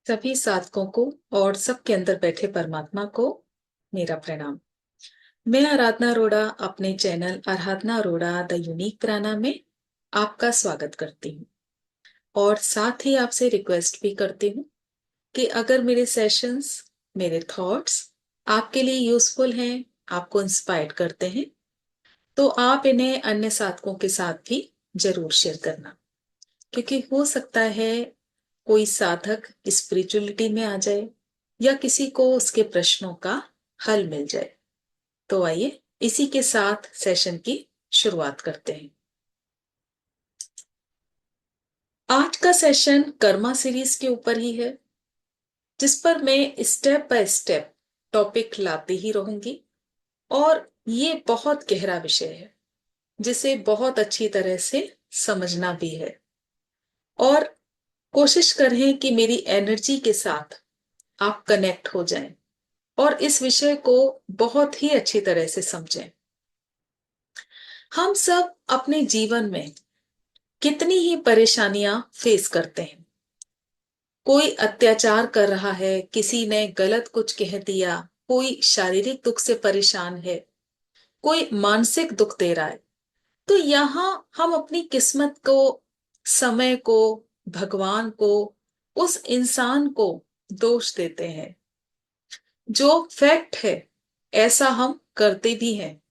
सभी साधकों को और सबके अंदर बैठे परमात्मा को मेरा प्रणाम। मैं आराधना अरोड़ा अपने channel Aradhana Arora the unique प्राणा में आपका स्वागत करती हूँ और साथ ही आपसे रिक्वेस्ट भी करती हूँ कि अगर मेरे सेशंस, मेरे थॉट्स आपके लिए यूजफुल हैं, आपको इंस्पायर करते हैं, तो आप इन्हें अन्य साधकों के साथ भी जरूर शेयर करना, क्योंकि हो सकता है कोई साधक स्पिरिचुअलिटी में आ जाए या किसी को उसके प्रश्नों का हल मिल जाए। तो आइए इसी के साथ सेशन की शुरुआत करते हैं। आज का सेशन कर्मा सीरीज के ऊपर ही है, जिस पर मैं स्टेप बाय स्टेप टॉपिक लाती ही रहूंगी। और ये बहुत गहरा विषय है जिसे बहुत अच्छी तरह से समझना भी है। और कोशिश करें कि मेरी एनर्जी के साथ आप कनेक्ट हो जाएं और इस विषय को बहुत ही अच्छी तरह से समझें। हम सब अपने जीवन में कितनी ही परेशानियां फेस करते हैं। कोई अत्याचार कर रहा है, किसी ने गलत कुछ कह दिया, कोई शारीरिक दुख से परेशान है, कोई मानसिक दुख दे रहा है। तो यहां हम अपनी किस्मत को, समय को, भगवान को, उस इंसान को दोष देते हैं। जो फैक्ट है ऐसा हम करते भी हैं।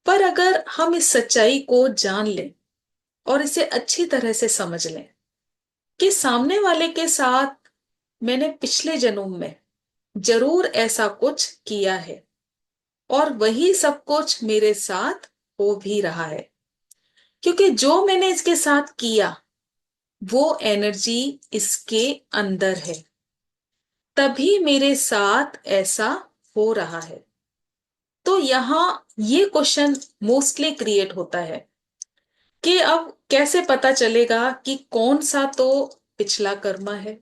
पर अगर हम इस सच्चाई को जान लें और इसे अच्छी तरह से समझ लें कि सामने वाले के साथ मैंने पिछले जन्म में जरूर ऐसा कुछ किया है और वही सब कुछ मेरे साथ हो भी रहा है, क्योंकि जो मैंने इसके साथ किया वो एनर्जी इसके अंदर है, तभी मेरे साथ ऐसा हो रहा है। तो यहां ये क्वेश्चन मोस्टली क्रिएट होता है कि अब कैसे पता चलेगा कि कौन सा तो पिछला कर्मा है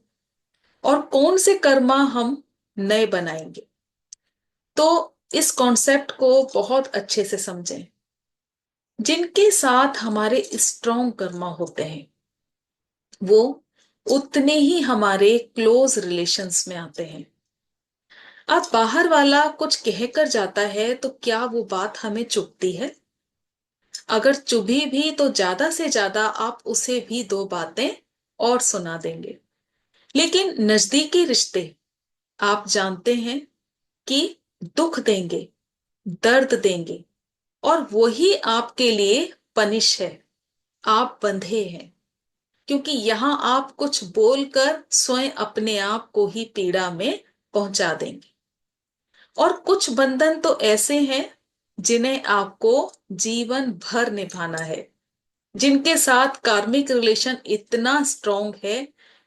और कौन से कर्मा हम नए बनाएंगे। तो इस कॉन्सेप्ट को बहुत अच्छे से समझें। जिनके साथ हमारे स्ट्रॉन्ग कर्मा होते हैं वो उतने ही हमारे क्लोज रिलेशंस में आते हैं। अब बाहर वाला कुछ कहकर जाता है तो क्या वो बात हमें चुभती है? अगर चुभी भी तो ज्यादा से ज्यादा आप उसे भी दो बातें और सुना देंगे। लेकिन नजदीकी रिश्ते, आप जानते हैं कि दुख देंगे, दर्द देंगे, और वही आपके लिए पनिश है। आप बंधे हैं, क्योंकि यहां आप कुछ बोलकर स्वयं अपने आप को ही पीड़ा में पहुंचा देंगे। और कुछ बंधन तो ऐसे हैं जिन्हें आपको जीवन भर निभाना है, जिनके साथ कार्मिक रिलेशन इतना स्ट्रॉन्ग है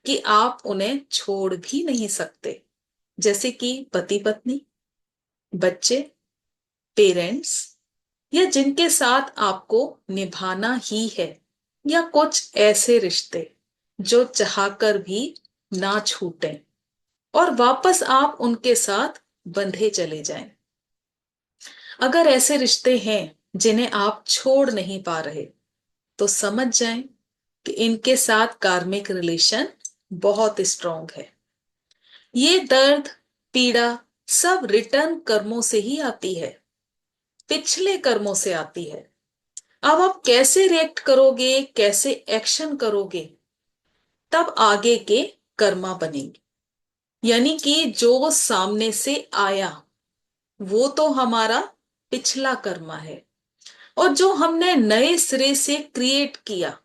कि आप उन्हें छोड़ भी नहीं सकते। जैसे कि पति पत्नी, बच्चे, पेरेंट्स, या जिनके साथ आपको निभाना ही है, या कुछ ऐसे रिश्ते जो चाहकर भी ना छूटें और वापस आप उनके साथ बंधे चले जाएं। अगर ऐसे रिश्ते हैं जिन्हें आप छोड़ नहीं पा रहे, तो समझ जाएं कि इनके साथ कार्मिक रिलेशन बहुत स्ट्रॉन्ग है। ये दर्द, पीड़ा सब रिटर्न कर्मों से ही आती है, पिछले कर्मों से आती है। अब आप कैसे रिएक्ट करोगे, कैसे एक्शन करोगे, तब आगे के कर्मा बनेंगे। यानी कि जो सामने से आया वो तो हमारा पिछला कर्मा है, और जो हमने नए सिरे से क्रिएट किया,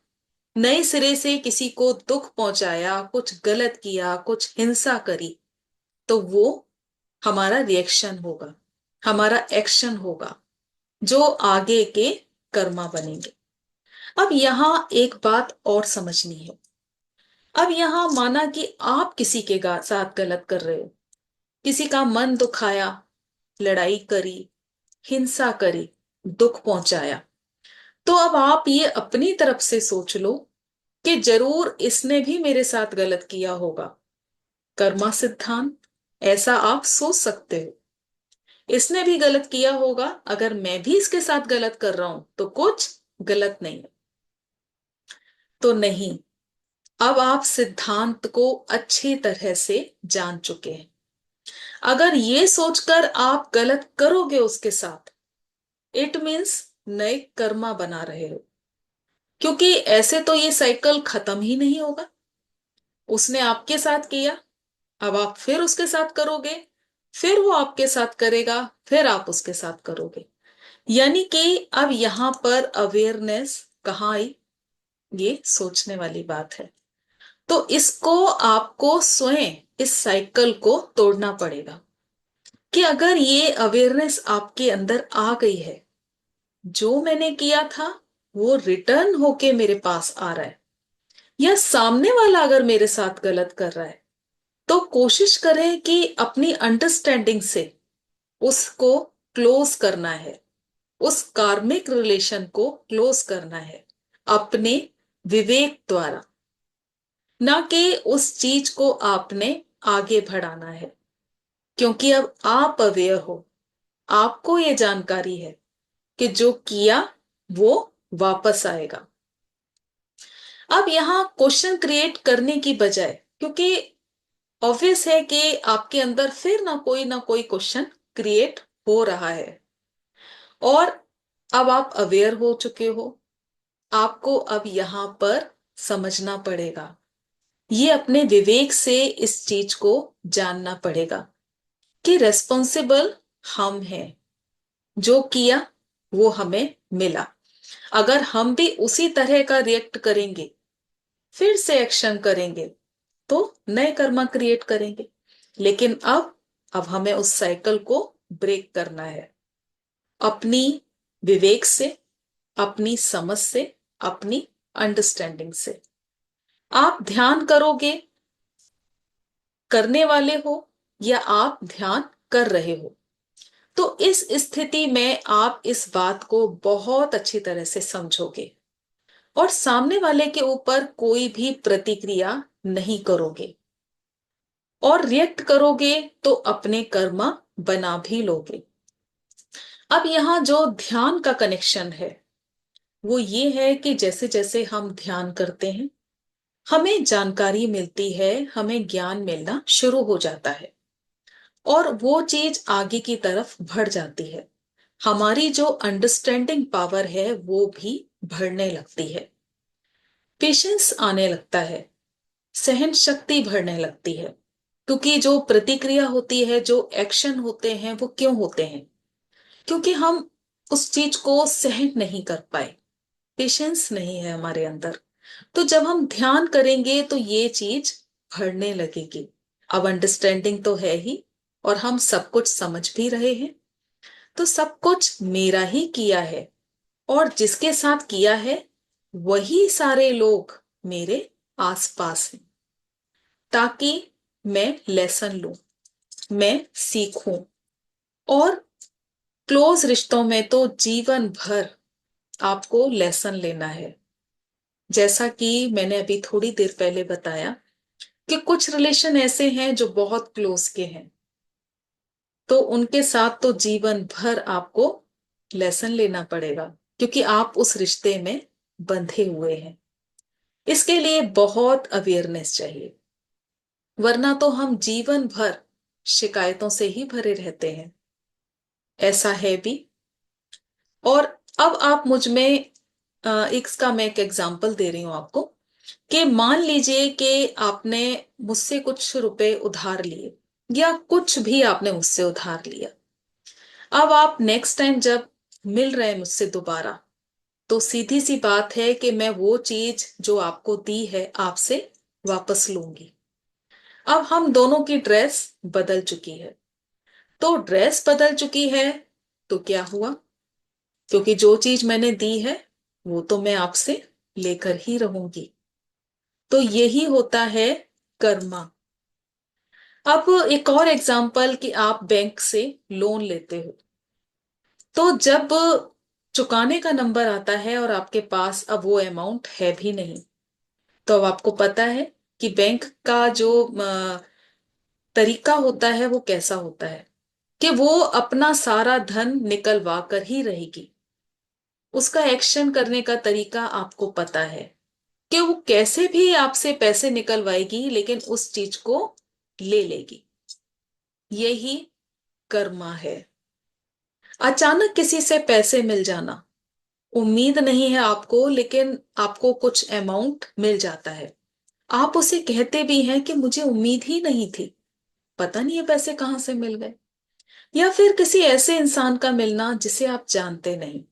नए सिरे से किसी को दुख पहुंचाया, कुछ गलत किया, कुछ हिंसा करी, तो वो हमारा रिएक्शन होगा, हमारा एक्शन होगा, जो आगे के कर्मा बनेंगे। अब यहां एक बात और समझनी है। अब यहां माना कि आप किसी के साथ गलत कर रहे हो, किसी का मन दुखाया, लड़ाई करी, हिंसा करी, दुख पहुंचाया, तो अब आप ये अपनी तरफ से सोच लो कि जरूर इसने भी मेरे साथ गलत किया होगा। कर्मा सिद्धांत, ऐसा आप सोच सकते हो। इसने भी गलत किया होगा, अगर मैं भी इसके साथ गलत कर रहा हूं तो कुछ गलत नहीं है। तो नहीं, अब आप सिद्धांत को अच्छी तरह से जान चुके हैं। अगर ये सोचकर आप गलत करोगे उसके साथ, इट मीन्स नए कर्मा बना रहे हो, क्योंकि ऐसे तो ये साइकिल खत्म ही नहीं होगा। उसने आपके साथ किया, अब आप फिर उसके साथ करोगे, फिर वो आपके साथ करेगा, फिर आप उसके साथ करोगे। यानी कि अब यहां पर अवेयरनेस कहाँ आई, ये सोचने वाली बात है। तो इसको आपको स्वयं इस साइकिल को तोड़ना पड़ेगा कि अगर ये अवेयरनेस आपके अंदर आ गई है, जो मैंने किया था वो रिटर्न होके मेरे पास आ रहा है, या सामने वाला अगर मेरे साथ गलत कर रहा है, तो कोशिश करें कि अपनी अंडरस्टैंडिंग से उसको क्लोज करना है, उस कार्मिक रिलेशन को क्लोज करना है अपने विवेक द्वारा, ना कि उस चीज को आपने आगे बढ़ाना है। क्योंकि अब आप अवेयर हो, आपको ये जानकारी है कि जो किया वो वापस आएगा। अब यहां क्वेश्चन क्रिएट करने की बजाय, क्योंकि ऑब्वियस है कि आपके अंदर फिर ना कोई क्वेश्चन क्रिएट हो रहा है, और अब आप अवेयर हो चुके हो, आपको अब यहां पर समझना पड़ेगा, ये अपने विवेक से इस चीज को जानना पड़ेगा कि रेस्पॉन्सिबल हम हैं, जो किया वो हमें मिला। अगर हम भी उसी तरह का रिएक्ट करेंगे, फिर से एक्शन करेंगे, तो नए कर्मा क्रिएट करेंगे। लेकिन अब हमें उस साइकिल को ब्रेक करना है, अपनी विवेक से, अपनी समझ से, अपनी अंडरस्टैंडिंग से। आप ध्यान करोगे, करने वाले हो, या आप ध्यान कर रहे हो, तो इस स्थिति में आप इस बात को बहुत अच्छी तरह से समझोगे और सामने वाले के ऊपर कोई भी प्रतिक्रिया नहीं करोगे, और रिएक्ट करोगे तो अपने कर्मा बना भी लोगे। अब यहां जो ध्यान का कनेक्शन है वो ये है कि जैसे जैसे हम ध्यान करते हैं, हमें जानकारी मिलती है, हमें ज्ञान मिलना शुरू हो जाता है, और वो चीज आगे की तरफ बढ़ जाती है। हमारी जो अंडरस्टैंडिंग पावर है वो भी बढ़ने लगती है, पेशेंस आने लगता है, सहन शक्ति बढ़ने लगती है। क्योंकि जो प्रतिक्रिया होती है, जो एक्शन होते हैं, वो क्यों होते हैं? क्योंकि हम उस चीज को सहन नहीं कर पाए, पेशेंस नहीं है हमारे अंदर। तो जब हम ध्यान करेंगे तो ये चीज बढ़ने लगेगी। अब अंडरस्टैंडिंग तो है ही, और हम सब कुछ समझ भी रहे हैं, तो सब कुछ मेरा ही किया है, और जिसके साथ किया है वही सारे लोग मेरे आसपास हैं, ताकि मैं लेसन लूं, मैं सीखूं। और क्लोज रिश्तों में तो जीवन भर आपको लेसन लेना है। जैसा कि मैंने अभी थोड़ी देर पहले बताया कि कुछ रिलेशन ऐसे हैं जो बहुत क्लोज के हैं, तो उनके साथ तो जीवन भर आपको लेसन लेना पड़ेगा, क्योंकि आप उस रिश्ते में बंधे हुए हैं। इसके लिए बहुत अवेयरनेस चाहिए, वरना तो हम जीवन भर शिकायतों से ही भरे रहते हैं। ऐसा है भी। और अब आप मुझ में इसका मैं एक एग्जांपल दे रही हूं आपको, कि मान लीजिए कि आपने मुझसे कुछ रुपए उधार लिए, या कुछ भी आपने मुझसे उधार लिया। अब आप नेक्स्ट टाइम जब मिल रहे हैं मुझसे दोबारा, तो सीधी सी बात है कि मैं वो चीज जो आपको दी है आपसे वापस लूंगी। अब हम दोनों की ड्रेस बदल चुकी है, तो ड्रेस बदल चुकी है, तो क्या हुआ? क्योंकि जो चीज मैंने दी है वो तो मैं आपसे लेकर ही रहूंगी। तो यही होता है कर्मा। अब एक और एग्जांपल, कि आप बैंक से लोन लेते हो, तो जब चुकाने का नंबर आता है और आपके पास अब वो अमाउंट है भी नहीं, तो अब आपको पता है कि बैंक का जो तरीका होता है वो कैसा होता है, कि वो अपना सारा धन निकलवा कर ही रहेगी। उसका एक्शन करने का तरीका आपको पता है। कि वो कैसे भी आपसे पैसे निकलवाएगी लेकिन उस चीज को ले लेगी। यही कर्मा है। अचानक किसी से पैसे मिल जाना, उम्मीद नहीं है आपको लेकिन आपको कुछ अमाउंट मिल जाता है। आप उसे कहते भी हैं कि मुझे उम्मीद ही नहीं थी, पता नहीं ये पैसे कहां से मिल गए। या फिर किसी ऐसे इंसान का मिलना जिसे आप जानते नहीं,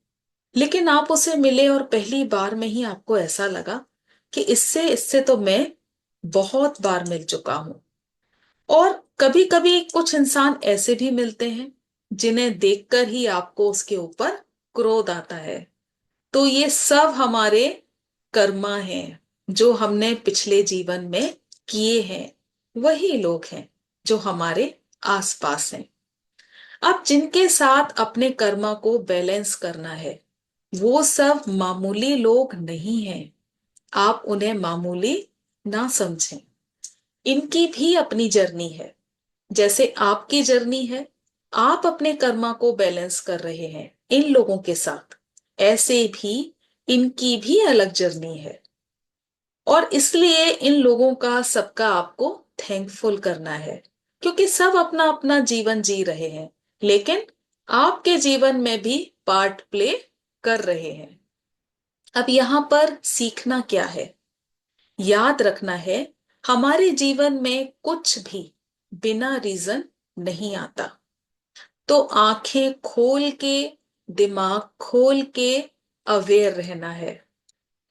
लेकिन आप उसे मिले और पहली बार में ही आपको ऐसा लगा कि इससे इससे तो मैं बहुत बार मिल चुका हूं। और कभी कभी कुछ इंसान ऐसे भी मिलते हैं जिन्हें देखकर ही आपको उसके ऊपर क्रोध आता है। तो ये सब हमारे कर्मा हैं जो हमने पिछले जीवन में किए हैं। वही लोग हैं जो हमारे आसपास हैं। अब जिनके साथ अपने कर्मा को बैलेंस करना है, वो सब मामूली लोग नहीं हैं। आप उन्हें मामूली ना समझें। इनकी भी अपनी जर्नी है, जैसे आपकी जर्नी है। आप अपने कर्मा को बैलेंस कर रहे हैं इन लोगों के साथ, ऐसे भी इनकी भी अलग जर्नी है। और इसलिए इन लोगों का सबका आपको थैंकफुल करना है, क्योंकि सब अपना अपना जीवन जी रहे हैं, लेकिन आपके जीवन में भी पार्ट प्ले कर रहे हैं। अब यहां पर सीखना क्या है, याद रखना है, हमारे जीवन में कुछ भी बिना रीजन नहीं आता। तो आंखें खोल के, दिमाग खोल के अवेयर रहना है,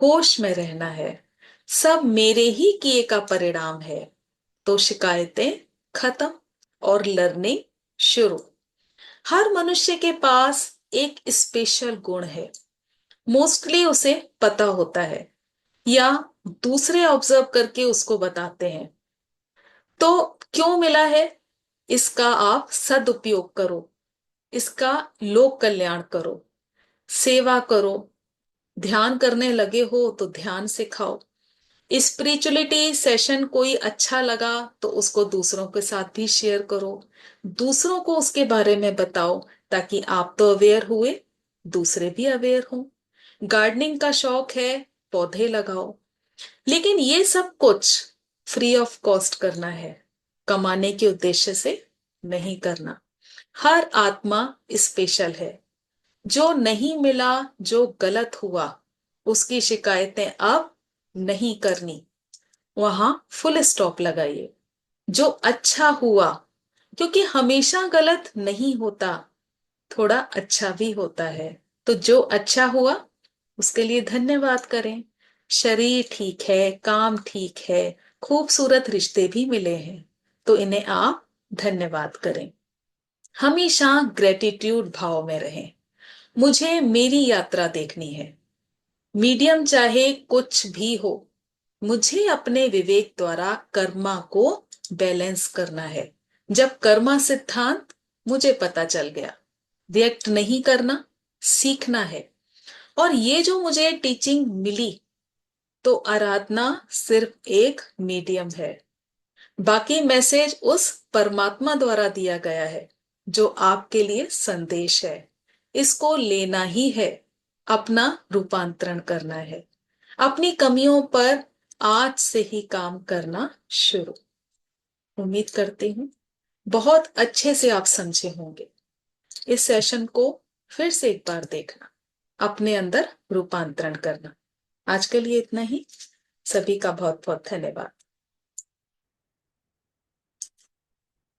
होश में रहना है। सब मेरे ही किए का परिणाम है। तो शिकायतें खत्म और लर्निंग शुरू। हर मनुष्य के पास एक स्पेशल गुण है, मोस्टली उसे पता होता है या दूसरे ऑब्जर्व करके उसको बताते हैं। तो क्यों मिला है, इसका आप सदुपयोग करो, इसका लोक कल्याण करो, सेवा करो। ध्यान करने लगे हो तो ध्यान सिखाओ। स्पिरिचुअलिटी सेशन कोई अच्छा लगा तो उसको दूसरों के साथ भी शेयर करो, दूसरों को उसके बारे में बताओ, ताकि आप तो अवेयर हुए, दूसरे भी अवेयर हों। गार्डनिंग का शौक है, पौधे लगाओ। लेकिन ये सब कुछ फ्री ऑफ कॉस्ट करना है, कमाने के उद्देश्य से नहीं करना। हर आत्मा स्पेशल है। जो नहीं मिला, जो गलत हुआ, उसकी शिकायतें अब नहीं करनी, वहां फुल स्टॉप लगाइए। जो अच्छा हुआ, क्योंकि हमेशा गलत नहीं होता, थोड़ा अच्छा भी होता है। तो जो अच्छा हुआ उसके लिए धन्यवाद करें। शरीर ठीक है, काम ठीक है, खूबसूरत रिश्ते भी मिले हैं, तो इन्हें आप धन्यवाद करें। हमेशा ग्रेटिट्यूड भाव में रहें। मुझे मेरी यात्रा देखनी है, मीडियम चाहे कुछ भी हो। मुझे अपने विवेक द्वारा कर्मा को बैलेंस करना है। जब कर्मा सिद्धांत मुझे पता चल गया, रिएक्ट नहीं करना, सीखना है। और ये जो मुझे टीचिंग मिली, तो आराधना सिर्फ एक मीडियम है, बाकी मैसेज उस परमात्मा द्वारा दिया गया है जो आपके लिए संदेश है। इसको लेना ही है, अपना रूपांतरण करना है, अपनी कमियों पर आज से ही काम करना शुरू। उम्मीद करती हूँ बहुत अच्छे से आप समझे होंगे। इस सेशन को फिर से एक बार देखना, अपने अंदर रूपांतरण करना। आज के लिए इतना ही। सभी का बहुत बहुत धन्यवाद।